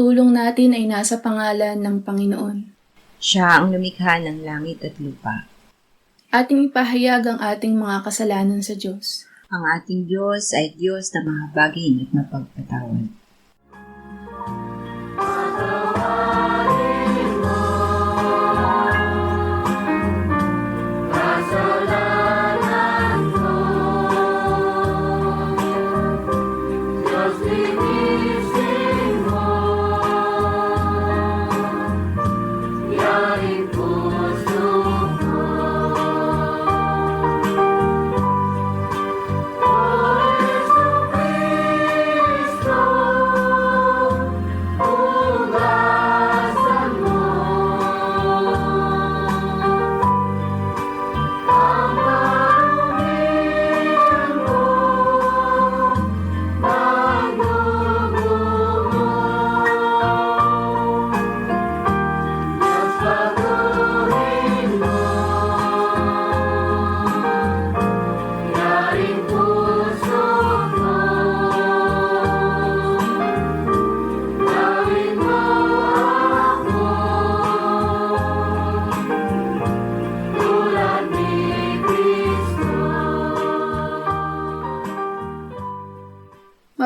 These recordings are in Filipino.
tulong natin ay nasa pangalan ng Panginoon. Siya ang lumikha ng langit at lupa. Ating ipahayag ang ating mga kasalanan sa Diyos. Ang ating Diyos ay Diyos na mahabagin at mapagpatawad.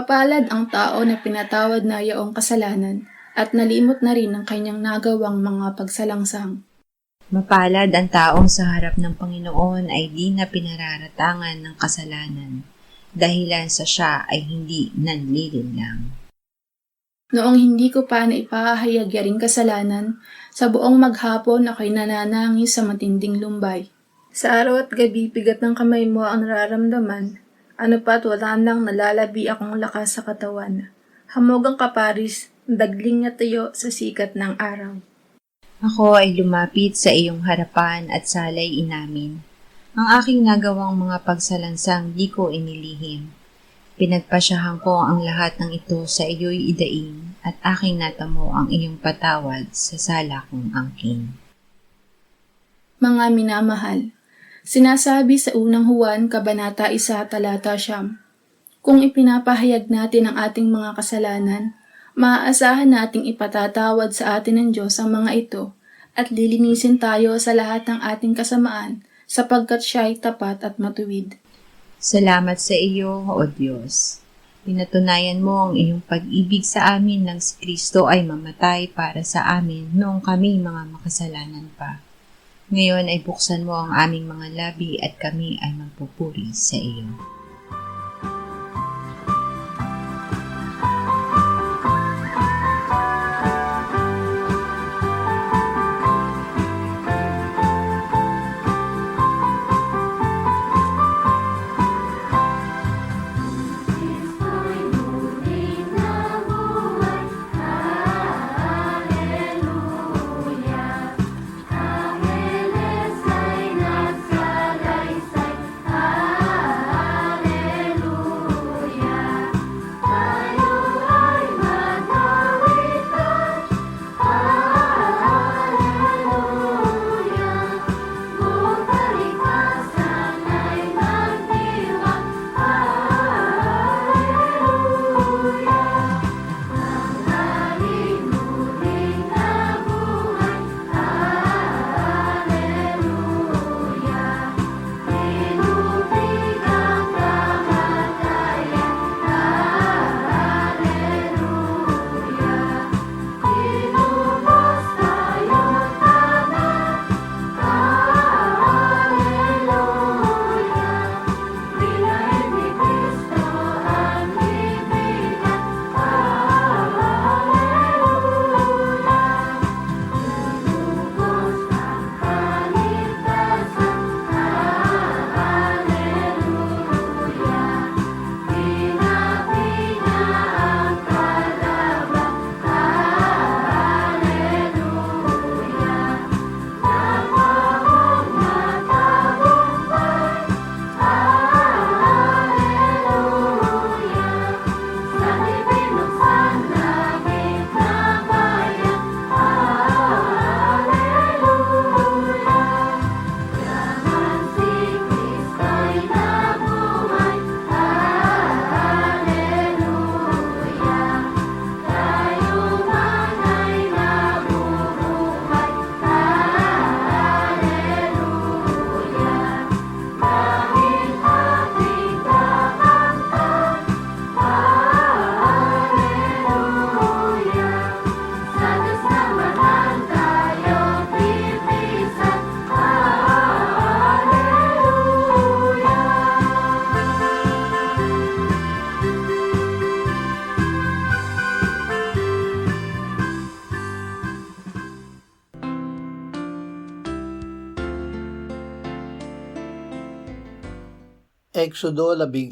Mapalad ang tao na pinatawad na yaong kasalanan at nalimot na rin ang kanyang nagawang mga pagsalangsang. Mapalad ang taong sa harap ng Panginoon ay di na pinararatangan ng kasalanan, dahilan sa siya ay hindi nanlilinlang. Noong hindi ko pa naipahayag yaring kasalanan, sa buong maghapon ako'y nananangis sa matinding lumbay. Sa araw at gabi, bigat ng kamay mo ang nararamdaman. Ano pa't wala nang nalalabi akong lakas sa katawan. Hamog ang kaparis, dagling na tayo sa sikat ng araw. Ako ay lumapit sa iyong harapan at salay inamin. Ang aking nagawang mga pagsalansang di ko inilihim. Pinagpasyahan ko ang lahat ng ito sa iyo'y idaing at aking natamo ang iyong patawad sa sala kong angkin. Mga minamahal, sinasabi sa unang Juan, Kabanata 1, Talata 9, kung ipinapahayag natin ang ating mga kasalanan, maaasahan nating ipatatawad sa atin ng Diyos ang mga ito at lilinisin tayo sa lahat ng ating kasamaan sapagkat siya ay tapat at matuwid. Salamat sa iyo, O Diyos. Pinatunayan mo ang iyong pag-ibig sa amin nang si Kristo ay mamatay para sa amin noong kami mga makasalanan pa. Ngayon ay buksan mo ang aming mga labi at kami ay magpupuri sa iyo. Exodo 14,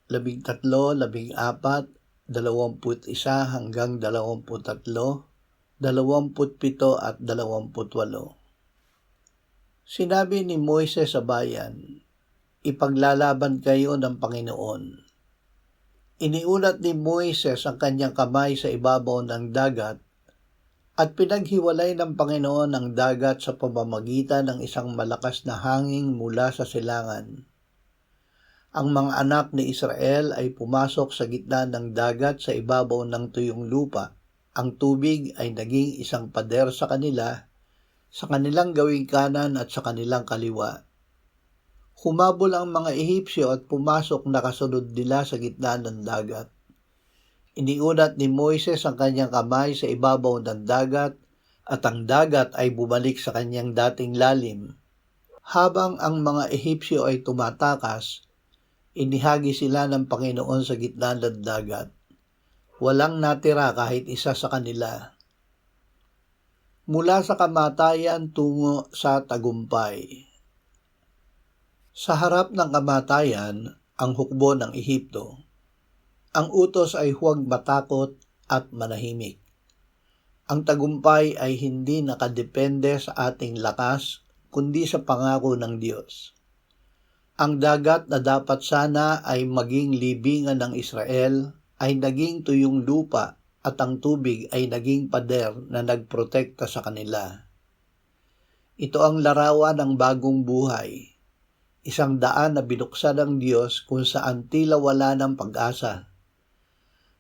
13, 14, 21 hanggang 23, 27 at 28. Sinabi ni Moises sa bayan, ipaglalaban kayo ng Panginoon. Iniulat ni Moises ang kanyang kamay sa ibabaw ng dagat at pinaghiwalay ng Panginoon ang dagat sa pamamagitan ng isang malakas na hangin mula sa silangan. Ang mga anak ni Israel ay pumasok sa gitna ng dagat sa ibabaw ng tuyong lupa. Ang tubig ay naging isang pader sa kanila, sa kanilang gawing kanan at sa kanilang kaliwa. Humabol ang mga Ehipsyo at pumasok na kasunod nila sa gitna ng dagat. Iniunat ni Moises ang kanyang kamay sa ibabaw ng dagat at ang dagat ay bumalik sa kanyang dating lalim. Habang ang mga Ehipsyo ay tumatakas, inihagi sila ng Panginoon sa gitna ng dagat. Walang natira kahit isa sa kanila. Mula sa kamatayan tungo sa tagumpay. Sa harap ng kamatayan, ang hukbo ng Ehipto. Ang utos ay huwag matakot at manahimik. Ang tagumpay ay hindi nakadepende sa ating lakas, kundi sa pangako ng Diyos. Ang dagat na dapat sana ay maging libingan ng Israel ay naging tuyong lupa at ang tubig ay naging pader na nagprotekta sa kanila. Ito ang larawan ng bagong buhay. Isang daan na binuksan ng Diyos kung saan tila wala ng pag-asa.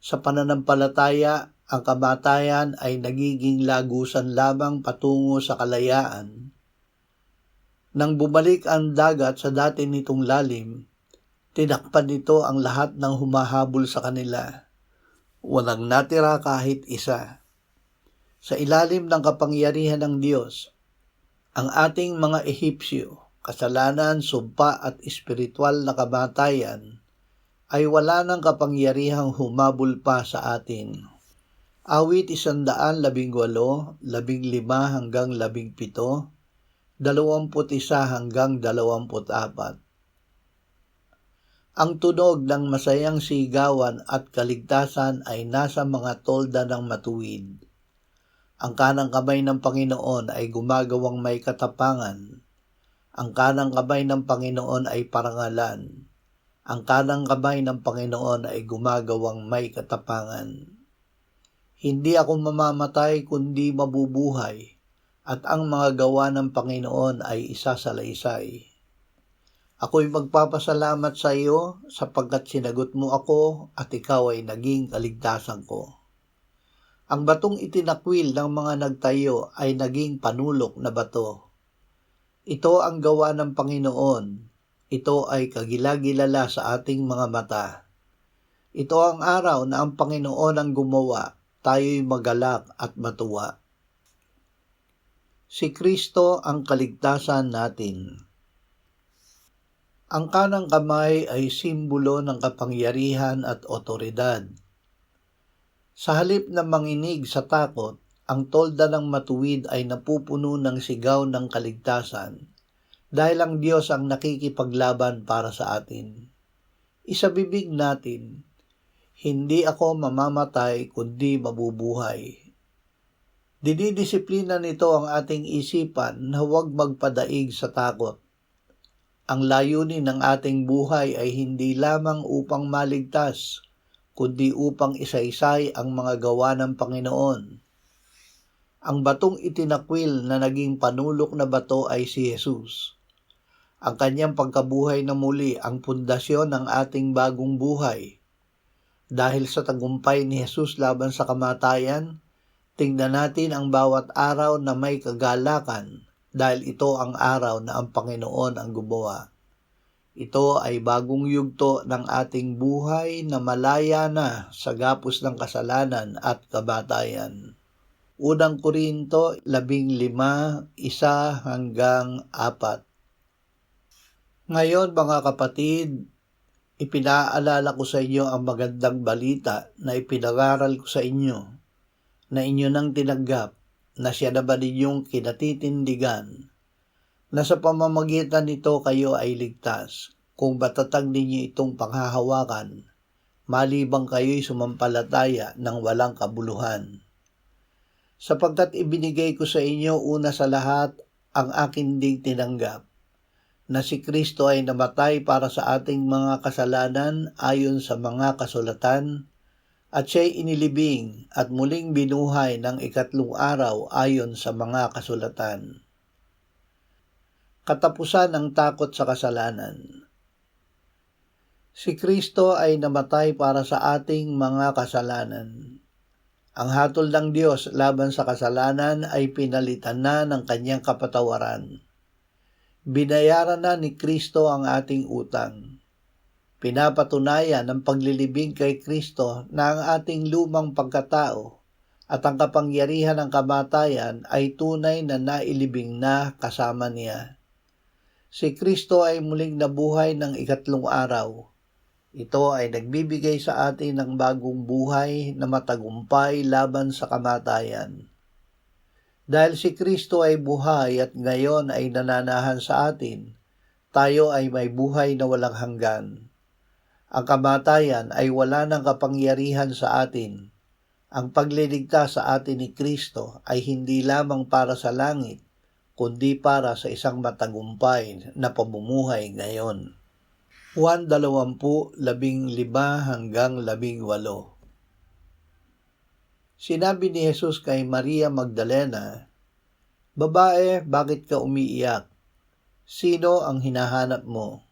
Sa pananampalataya, ang kamatayan ay nagiging lagusan lamang patungo sa kalayaan. Nang bumalik ang dagat sa dati nitong lalim, tinakpan nito ang lahat ng humahabol sa kanila. Walang natira kahit isa. Sa ilalim ng kapangyarihan ng Diyos, ang ating mga Ehipsyo, kasalanan, sumpa at espiritual na kamatayan ay wala ng kapangyarihang humabol pa sa atin. Awit 118, 15 hanggang 17, 21 hanggang 24. Ang tunog ng masayang sigawan at kaligtasan ay nasa mga tolda ng matuwid. Ang kanang kamay ng Panginoon ay gumagawang may katapangan. Ang kanang kamay ng Panginoon ay parangalan. Ang kanang kamay ng Panginoon ay gumagawang may katapangan. Hindi ako mamamatay kundi mabubuhay, at ang mga gawa ng Panginoon ay isasalaysay. Ako'y magpapasalamat sa iyo sapagkat sinagot mo ako at ikaw ay naging kaligtasan ko. Ang batong itinakwil ng mga nagtayo ay naging panulok na bato. Ito ang gawa ng Panginoon. Ito ay kagilagilala sa ating mga mata. Ito ang araw na ang Panginoon ang gumawa. Tayo'y magalak at matuwa. Si Kristo ang kaligtasan natin. Ang kanang kamay ay simbolo ng kapangyarihan at otoridad. Sa halip na manginig sa takot, ang tolda ng matuwid ay napupuno ng sigaw ng kaligtasan dahil ang Diyos ang nakikipaglaban para sa atin. Isabibig natin, hindi ako mamamatay kundi mabubuhay. Dinidisiplina nito ang ating isipan na huwag magpadaig sa takot. Ang layunin ng ating buhay ay hindi lamang upang maligtas, kundi upang isaysay ang mga gawa ng Panginoon. Ang batong itinakwil na naging panulok na bato ay si Jesus. Ang kanyang pagkabuhay na muli ang pundasyon ng ating bagong buhay. Dahil sa tagumpay ni Jesus laban sa kamatayan, tingnan natin ang bawat araw na may kagalakan dahil ito ang araw na ang Panginoon ang gumawa. Ito ay bagong yugto ng ating buhay na malaya na sa gapos ng kasalanan at kamatayan. Unang Korinto 15:1 hanggang 4. Ngayon mga kapatid, ipinaalala ko sa inyo ang magandang balita na ipinangaral ko sa inyo, na inyo nang tinanggap, na siya naman ninyong kinatitindigan, na sa pamamagitan nito kayo ay ligtas, kung matatag ninyo itong panghahawakan, malibang kayo'y sumampalataya ng walang kabuluhan. Sapagkat ibinigay ko sa inyo una sa lahat ang akin ding tinanggap, na si Kristo ay namatay para sa ating mga kasalanan ayon sa mga kasulatan, at siya'y inilibing at muling binuhay ng ikatlong araw ayon sa mga kasulatan. Katapusan ng takot sa kasalanan. Si Kristo ay namatay para sa ating mga kasalanan. Ang hatol ng Diyos laban sa kasalanan ay pinalitan na ng kanyang kapatawaran. Binayaran na ni Kristo ang ating utang. Pinapatunayan ng paglilibing kay Kristo na ang ating lumang pagkatao at ang kapangyarihan ng kamatayan ay tunay na nailibing na kasama niya. Si Kristo ay muling nabuhay ng ikatlong araw. Ito ay nagbibigay sa atin ng bagong buhay na matagumpay laban sa kamatayan. Dahil si Kristo ay buhay at ngayon ay nananahan sa atin, tayo ay may buhay na walang hanggan. Ang kamatayan ay wala ng kapangyarihan sa atin. Ang pagliligtas sa atin ni Kristo ay hindi lamang para sa langit, kundi para sa isang matagumpay na pamumuhay ngayon. Juan 20:15-18. Sinabi ni Jesus kay Maria Magdalena, "Babae, bakit ka umiiyak? Sino ang hinahanap mo?"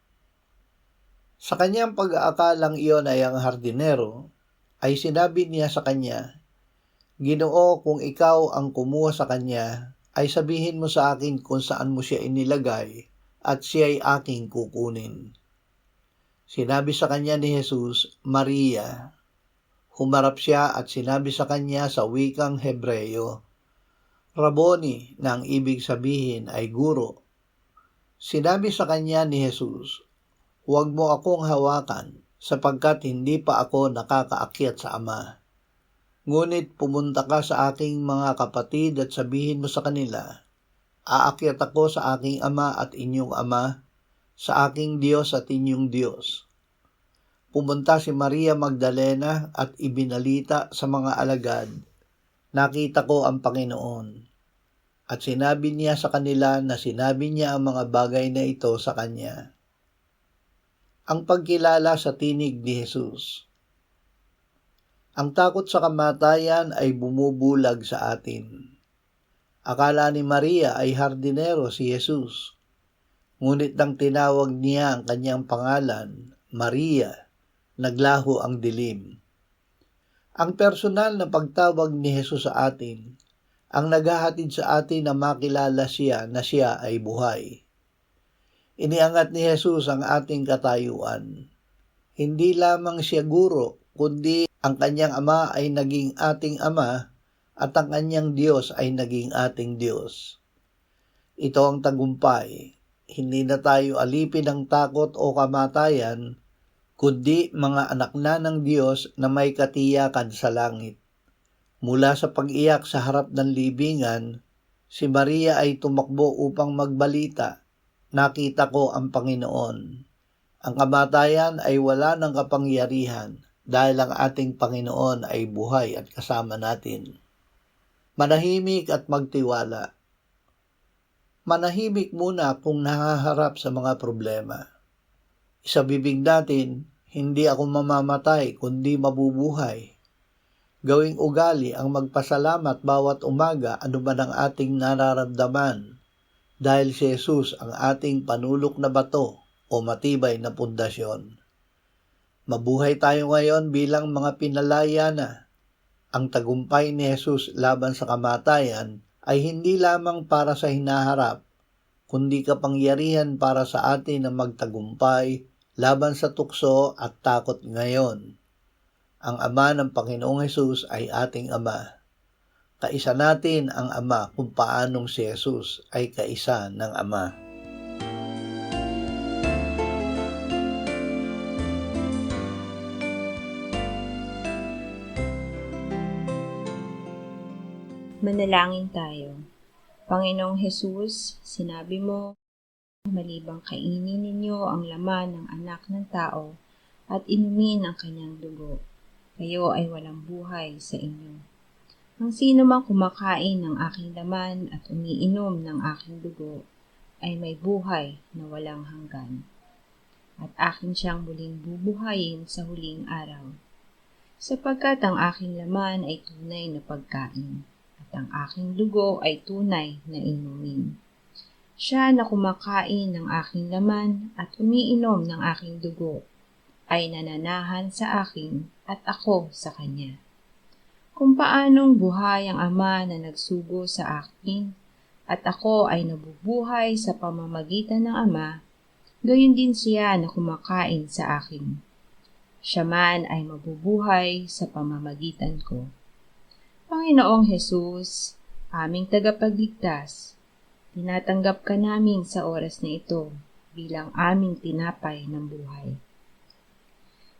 Sa kanyang pag-aakalang iyon ay ang hardinero, ay sinabi niya sa kanya, "Ginoo, kung ikaw ang kumuha sa kanya, ay sabihin mo sa akin kung saan mo siya inilagay at siya ay aking kukunin." Sinabi sa kanya ni Jesus, "Maria." Humarap siya at sinabi sa kanya sa wikang Hebreyo, "Rabboni," na ang ibig sabihin ay guro. Sinabi sa kanya ni Jesus, "Huwag mo akong hawakan, sapagkat hindi pa ako nakakaakyat sa Ama. Ngunit pumunta ka sa aking mga kapatid at sabihin mo sa kanila, aakyat ako sa aking Ama at inyong Ama, sa aking Diyos at inyong Diyos." Pumunta si Maria Magdalena at ibinalita sa mga alagad, "Nakita ko ang Panginoon." At sinabi niya sa kanila na sinabi niya ang mga bagay na ito sa kanya. Ang pagkilala sa tinig ni Jesus. Ang takot sa kamatayan ay bumubulag sa atin. Akala ni Maria ay hardinero si Jesus. Ngunit nang tinawag niya ang kanyang pangalan, Maria, naglaho ang dilim. Ang personal na pagtawag ni Jesus sa atin, ang naghahatid sa atin na makilala siya na siya ay buhay. Iniangat ni Jesus ang ating katayuan. Hindi lamang siya guro, kundi ang kanyang Ama ay naging ating Ama at ang kanyang Diyos ay naging ating Diyos. Ito ang tagumpay. Hindi na tayo alipin ng takot o kamatayan, kundi mga anak na ng Diyos na may katiyakan sa langit. Mula sa pag-iyak sa harap ng libingan, si Maria ay tumakbo upang magbalita, "Nakita ko ang Panginoon." Ang kamatayan ay wala ng kapangyarihan dahil ang ating Panginoon ay buhay at kasama natin. Manahimik at magtiwala. Manahimik muna kung nahaharap sa mga problema. Isabibig natin, "Hindi ako mamamatay kundi mabubuhay." Gawing ugali ang magpasalamat bawat umaga anuman ang ating nararamdaman, dahil si Jesus ang ating panulok na bato o matibay na pundasyon. Mabuhay tayo ngayon bilang mga pinalaya na. Ang tagumpay ni Jesus laban sa kamatayan ay hindi lamang para sa hinaharap, kundi kapangyarihan para sa atin na magtagumpay laban sa tukso at takot ngayon. Ang Ama ng Panginoong Hesus ay ating Ama. Kaisa natin ang Ama kung paanong si Jesus ay kaisa ng Ama. Manalangin tayo. Panginoong Hesus, sinabi mo, malibang kainin ninyo ang laman ng anak ng tao at inumin ang kanyang dugo. Kayo ay walang buhay sa inyo. Ang sino mang kumakain ng aking laman at umiinom ng aking dugo ay may buhay na walang hanggan. At akin siyang muling bubuhayin sa huling araw. Sapagkat ang aking laman ay tunay na pagkain, at ang aking dugo ay tunay na inumin. Siya na kumakain ng aking laman at umiinom ng aking dugo ay nananahan sa akin at ako sa kanya. Kung paanong buhay ang Ama na nagsugo sa akin at ako ay nabubuhay sa pamamagitan ng Ama, gayon din siya na kumakain sa akin. Siya man ay mabubuhay sa pamamagitan ko. Panginoong Hesus, aming tagapagligtas, tinatanggap ka namin sa oras na ito bilang aming tinapay ng buhay.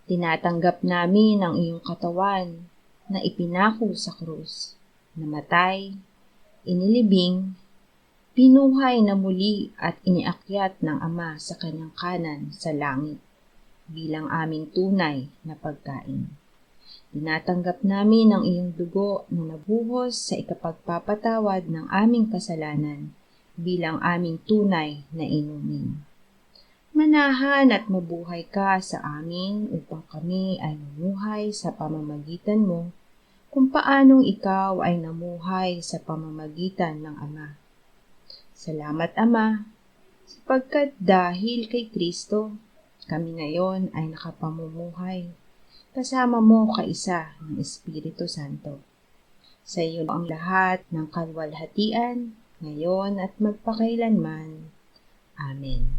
Tinatanggap namin ang iyong katawan na ipinako sa krus, namatay, inilibing, pinuhay na muli at iniakyat ng Ama sa kanyang kanan sa langit bilang aming tunay na pagkain. Tinatanggap namin ang iyong dugo na nabuhos sa ikapagpapatawad ng aming kasalanan bilang aming tunay na inumin. Manahan at mabuhay ka sa amin upang kami ay mamuhay sa pamamagitan mo kung paanong ikaw ay namuhay sa pamamagitan ng Ama. Salamat, Ama, sapagkat dahil kay Kristo, kami ngayon ay nakapamumuhay kasama mo kaisa ng Espiritu Santo. Sa iyo ang lahat ng kalwalhatian, ngayon at magpakailanman. Amen.